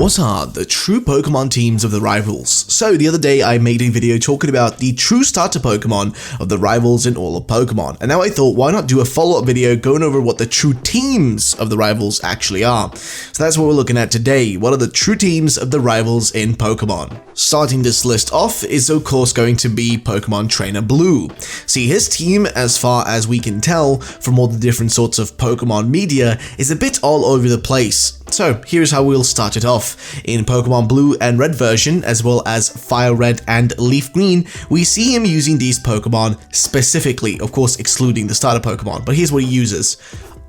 What are the true Pokemon teams of the rivals? So the other day I made a video talking about the true starter Pokemon of the rivals in all of Pokemon, and now I thought why not do a follow-up video going over what the true teams of the rivals actually are. So that's what we're looking at today. What are the true teams of the rivals in Pokemon? Starting this list off is of course going to be Pokemon Trainer Blue. See, his team, as far as we can tell from all the different sorts of Pokemon media, is a bit all over the place. So here's how we'll start it off. In Pokemon Blue and Red version, as well as Fire Red and Leaf Green, we see him using these Pokemon specifically, of course excluding the starter Pokemon, but here's what he uses.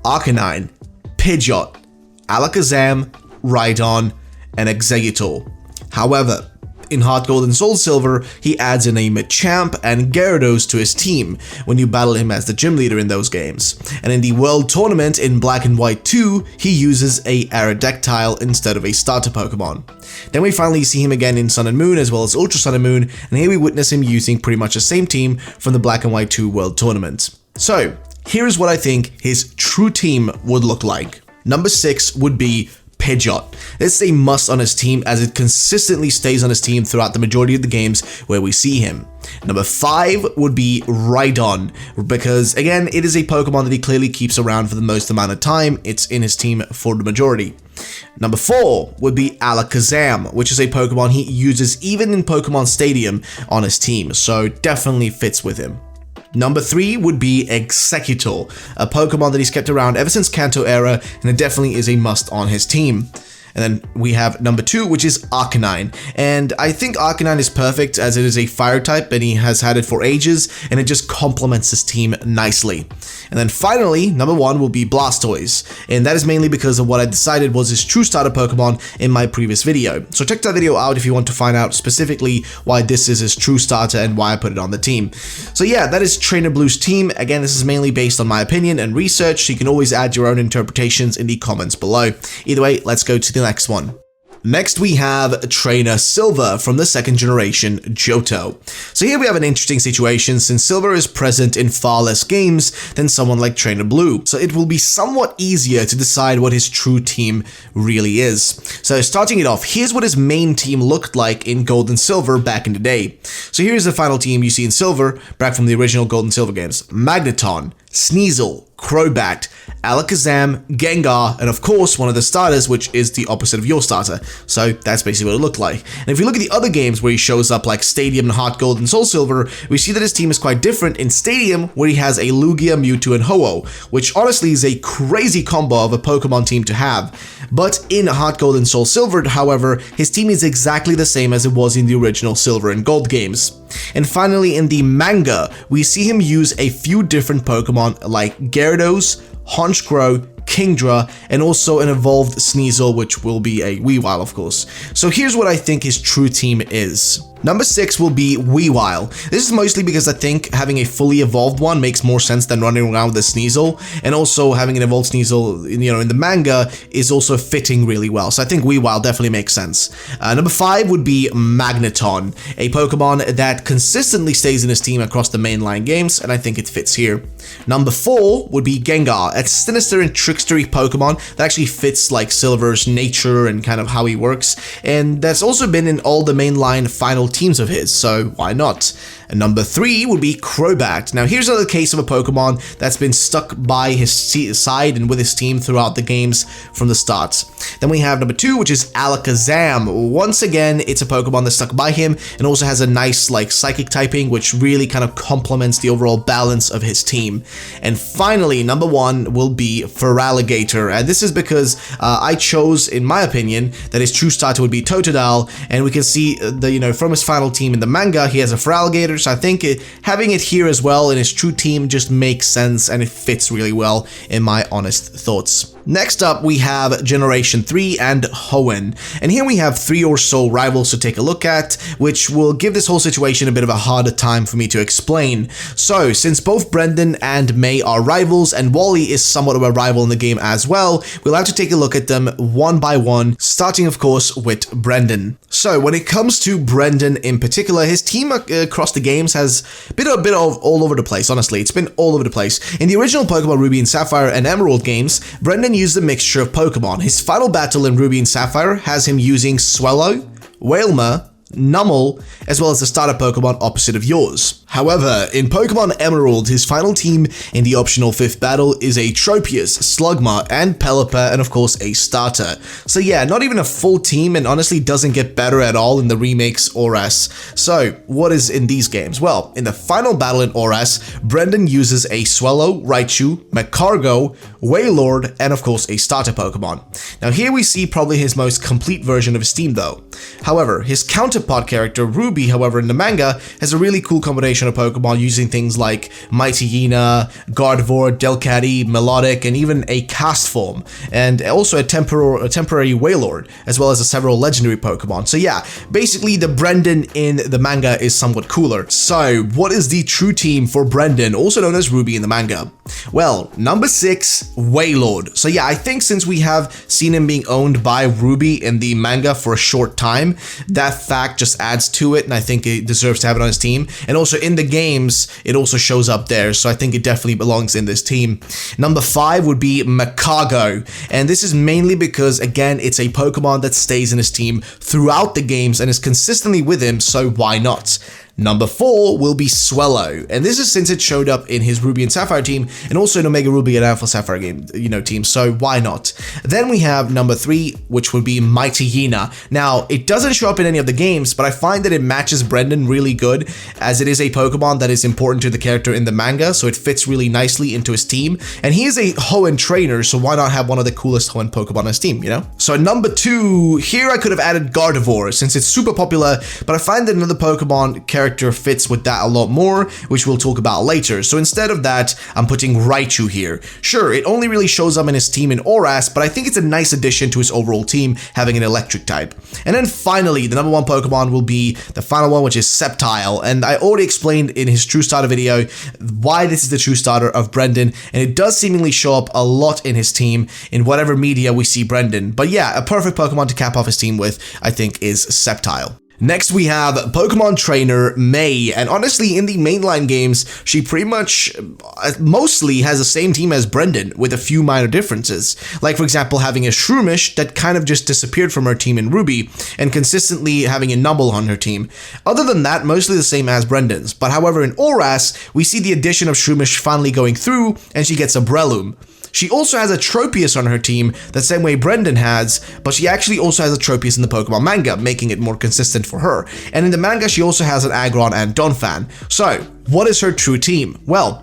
Arcanine, Pidgeot, Alakazam, Rhydon, and Exeggutor. However, in Heart Gold and Soul Silver, he adds in a Machamp and Gyarados to his team when you battle him as the gym leader in those games. And in the World Tournament in Black and White 2, he uses a Aerodactyl instead of a starter Pokemon. Then we finally see him again in Sun and Moon as well as Ultra Sun and Moon, and here we witness him using pretty much the same team from the Black and White 2 World Tournament. So, here's what I think his true team would look like. Number 6 would be Pidgeot. This is a must on his team as it consistently stays on his team throughout the majority of the games where we see him. Number 5 would be Rhydon, because again, it is a Pokemon that he clearly keeps around for the most amount of time. It's in his team for the majority. Number 4 would be Alakazam, which is a Pokemon he uses even in Pokemon Stadium on his team, so definitely fits with him. Number 3 would be Exeggutor, a Pokemon that he's kept around ever since Kanto era, and it definitely is a must on his team. And then we have number 2, which is Arcanine. And I think Arcanine is perfect as it is a fire type and he has had it for ages, and it just complements his team nicely. And then finally, number 1 will be Blastoise. And that is mainly because of what I decided was his true starter Pokemon in my previous video. So check that video out if you want to find out specifically why this is his true starter and why I put it on the team. So yeah, that is Trainer Blue's team. Again, this is mainly based on my opinion and research, so you can always add your own interpretations in the comments below. Either way, let's go to the next one. Next we have Trainer Silva from the second generation Johto. So here we have an interesting situation since Silva is present in far less games than someone like Trainer Blue, so it will be somewhat easier to decide what his true team really is. So starting it off, here's what his main team looked like in Gold and Silver back in the day. So here's the final team you see in Silver, back from the original Gold and Silver games. Magneton, Sneasel, Crobat, Alakazam, Gengar, and of course one of the starters, which is the opposite of your starter. So that's basically what it looked like. And if you look at the other games where he shows up like Stadium and Heart Gold and Soul Silver, we see that his team is quite different in Stadium, where he has a Lugia, Mewtwo, and Ho-Oh, which honestly is a crazy combo of a Pokemon team to have. But in Heart Gold and Soul Silver, however, his team is exactly the same as it was in the original Silver and Gold games. And finally, in the manga, we see him use a few different Pokemon like Gyarados, Honchkrow, Kingdra, and also an evolved Sneasel, which will be a Weavile, of course. So here's what I think his true team is. Number 6 will be Weavile. This is mostly because I think having a fully evolved one makes more sense than running around with a Sneasel, and also having an evolved Sneasel, in the manga is also fitting really well. So I think Weavile definitely makes sense. Number 5 would be Magneton, a Pokemon that consistently stays in his team across the mainline games, and I think it fits here. Number 4 would be Gengar, a sinister and trickstery Pokemon that actually fits like Silver's nature and kind of how he works, and that's also been in all the mainline final teams of his, so why not? And number 3 would be Crobat. Now here's another case of a Pokemon that's been stuck by his side and with his team throughout the games from the start. Then we have number 2, which is Alakazam. Once again, it's a Pokemon that's stuck by him and also has a nice like psychic typing, which really kind of complements the overall balance of his team. And finally, number 1 will be Feraligatr, and this is because I chose, in my opinion, that his true starter would be Totodile, and we can see from his final team in the manga, he has a Feraligatr. So I think having it here as well in his true team just makes sense and it fits really well in my honest thoughts. Next up, we have Generation 3 and Hoenn. And here we have 3 or so rivals to take a look at, which will give this whole situation a bit of a harder time for me to explain. So, since both Brendan and May are rivals, and Wally is somewhat of a rival in the game as well, we'll have to take a look at them one by one, starting of course with Brendan. So, when it comes to Brendan in particular, his team across the games has been a bit of all over the place, honestly. It's been all over the place. In the original Pokemon Ruby and Sapphire and Emerald games, Brendan Brendan used a mixture of Pokemon. His final battle in Ruby and Sapphire has him using Swellow, Wailmer, Numel, as well as the starter Pokemon opposite of yours. However, in Pokemon Emerald, his final team in the optional 5th battle is a Tropius, Slugma, and Pelipper, and of course a starter. So yeah, not even a full team, and honestly doesn't get better at all in the remakes or S. So what is in these games? Well, in the final battle in ORAS, Brendan uses a Swellow, Raichu, Magcargo, Wailord, and of course a starter Pokemon. Now here we see probably his most complete version of his team though. However, his counterpart character Ruby, however, in the manga, has a really cool combination of Pokemon using things like Mighty Hyena, Gardevoir, Delcatty, Melodic, and even a cast form, and also a temporary Wailord, as well as several legendary Pokemon. So yeah, basically the Brendan in the manga is somewhat cooler. So what is the true team for Brendan, also known as Ruby in the manga? Well, number 6, Wailord. So yeah, I think since we have seen him being owned by Ruby in the manga for a short time, that fact just adds to it, and I think it deserves to have it on his team. And also in the games, it also shows up there, so I think it definitely belongs in this team. Number 5 would be Magcargo, and this is mainly because, again, it's a Pokemon that stays in his team throughout the games and is consistently with him, so why not? Number 4 will be Swellow, and this is since it showed up in his Ruby and Sapphire team, and also in Omega Ruby and Alpha Sapphire game, team, so why not? Then we have number 3, which would be Mighty Hyena. Now, it doesn't show up in any of the games, but I find that it matches Brendan really good, as it is a Pokemon that is important to the character in the manga, so it fits really nicely into his team, and he is a Hoenn trainer, so why not have one of the coolest Hoenn Pokemon on his team, So number 2, here I could have added Gardevoir, since it's super popular, but I find that another Pokemon character fits with that a lot more, which we'll talk about later. So instead of that, I'm putting Raichu here. Sure, it only really shows up in his team in ORAS, but I think it's a nice addition to his overall team, having an electric type. And then finally, the number 1 Pokemon will be the final one, which is Sceptile. And I already explained in his True Starter video why this is the True Starter of Brendan, and it does seemingly show up a lot in his team in whatever media we see Brendan. But yeah, a perfect Pokemon to cap off his team with, I think, is Sceptile. Next we have Pokemon Trainer May, and honestly in the mainline games she pretty much mostly has the same team as Brendan with a few minor differences, like for example having a Shroomish that kind of just disappeared from her team in Ruby and consistently having a Numble on her team. Other than that, mostly the same as Brendan's, but however in ORAS we see the addition of Shroomish finally going through and she gets a Breloom. She also has a Tropius on her team, the same way Brendan has, but she actually also has a Tropius in the Pokemon manga, making it more consistent for her. And in the manga, she also has an Agron and Donphan. So, what is her true team? Well,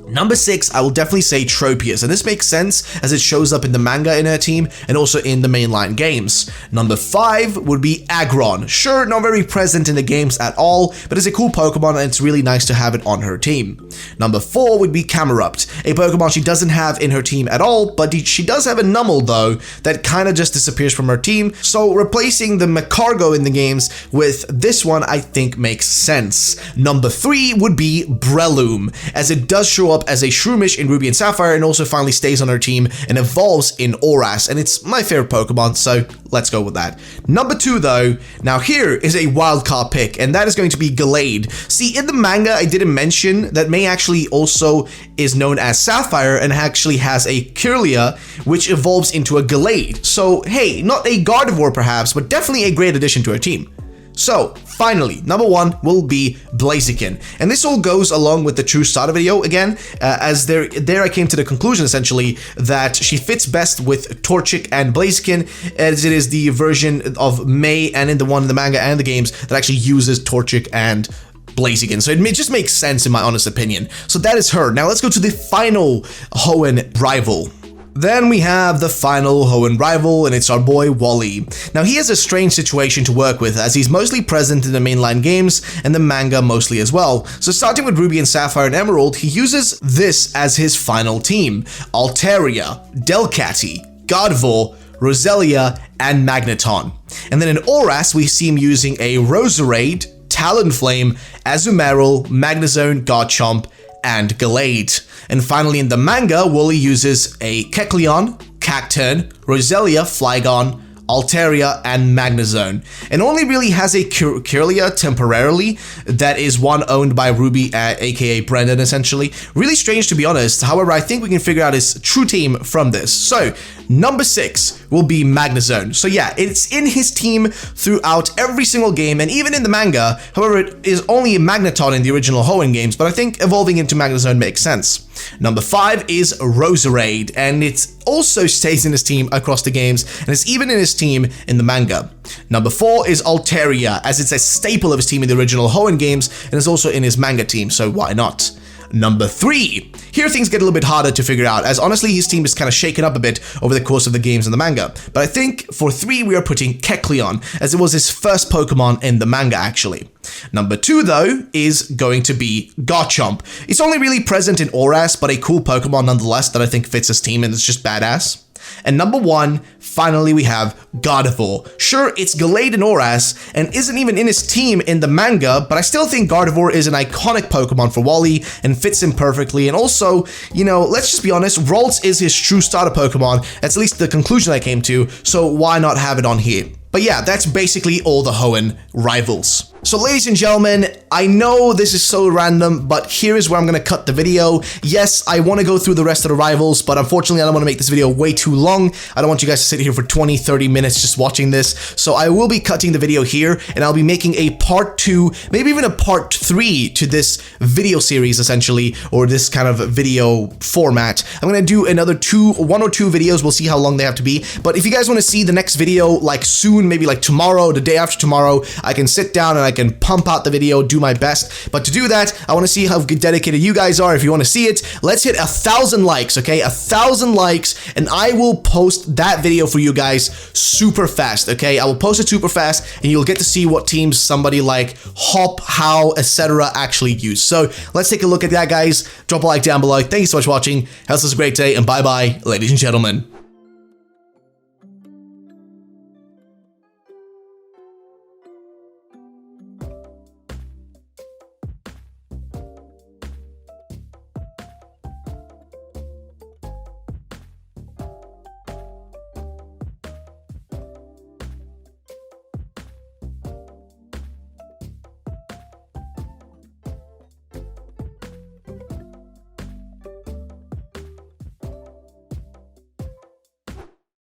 number 6, I will definitely say Tropius, and this makes sense as it shows up in the manga in her team and also in the mainline games. Number 5 would be Agron. Sure, not very present in the games at all, but it's a cool Pokemon and it's really nice to have it on her team. Number 4 would be Camerupt, a Pokemon she doesn't have in her team at all, but she does have a Numel though that kind of just disappears from her team, so replacing the Magcargo in the games with this one I think makes sense. Number 3 would be Breloom, as it does show up as a Shroomish in Ruby and Sapphire and also finally stays on her team and evolves in ORAS, and it's my favorite Pokemon, so let's go with that. Number 2 though, now here is a wildcard pick, and that is going to be Gallade. See, in the manga I didn't mention that May actually also is known as Sapphire and actually has a Kecleon which evolves into a Gallade. So hey, not a Gardevoir perhaps, but definitely a great addition to her team. So, finally, number 1 will be Blaziken, and this all goes along with the True Starter video again, as there I came to the conclusion essentially that she fits best with Torchic and Blaziken, as it is the version of May and in the one in the manga and the games that actually uses Torchic and Blaziken, so it just makes sense in my honest opinion. So that is her. Now let's go to the final Hoenn rival. Then we have the final Hoenn rival, and it's our boy Wally. Now he has a strange situation to work with, as he's mostly present in the mainline games and the manga mostly as well. So starting with Ruby and Sapphire and Emerald, he uses this as his final team: Altaria, Delcatty, Gardevoir, Roselia, and Magneton. And then in ORAS, we see him using a Roserade, Talonflame, Azumarill, Magnezone, Garchomp, and Gallade. And finally in the manga, Wally uses a Kecleon, Cacturn, Roselia, Flygon, Altaria, and Magnezone. It only really has a Kecleon temporarily that is one owned by Ruby, aka Brendan, essentially. Really strange, to be honest. However, I think we can figure out his true team from this. So, number 6 will be Magnezone. So yeah, it's in his team throughout every single game, and even in the manga. However, it is only Magneton in the original Hoenn games, but I think evolving into Magnezone makes sense. Number 5 is Roserade, and it also stays in his team across the games, and it's even in his team in the manga. Number 4 is Altaria, as it's a staple of his team in the original Hoenn games, and is also in his manga team, so why not? Number 3. Here things get a little bit harder to figure out, as honestly his team is kind of shaken up a bit over the course of the games and the manga. But I think for 3 we are putting Kecleon, as it was his first Pokemon in the manga actually. Number 2 though is going to be Garchomp. It's only really present in Oras, but a cool Pokemon nonetheless that I think fits his team and it's just badass. And number 1, finally we have Gardevoir. Sure, it's Gallade in Oras and isn't even in his team in the manga, but I still think Gardevoir is an iconic Pokemon for Wally and fits him perfectly. And also, you know, let's just be honest, Ralts is his true starter Pokemon. That's at least the conclusion I came to, so why not have it on here? But yeah, that's basically all the Hoenn rivals. So ladies and gentlemen, I know this is so random, but here is where I'm going to cut the video. Yes, I want to go through the rest of the rivals, but unfortunately I don't want to make this video way too long. I don't want you guys to sit here for 20-30 minutes just watching this. So I will be cutting the video here, and I'll be making a part 2, maybe even a part 3 to this video series essentially, or this kind of video format. I'm going to do another 1 or 2 videos. We'll see how long they have to be. But if you guys want to see the next video like soon, maybe like tomorrow, the day after tomorrow, I can sit down and I can pump out the video, do my best. But to do that, I want to see how dedicated you guys are. If you want to see it, let's hit 1,000 likes, okay? 1,000 likes, and I will post that video for you guys super fast, okay? I will post it super fast, and you'll get to see what teams somebody like Hop, How, etc. actually use. So let's take a look at that, guys. Drop a like down below. Thank you so much for watching. Have a great day, and bye-bye, ladies and gentlemen.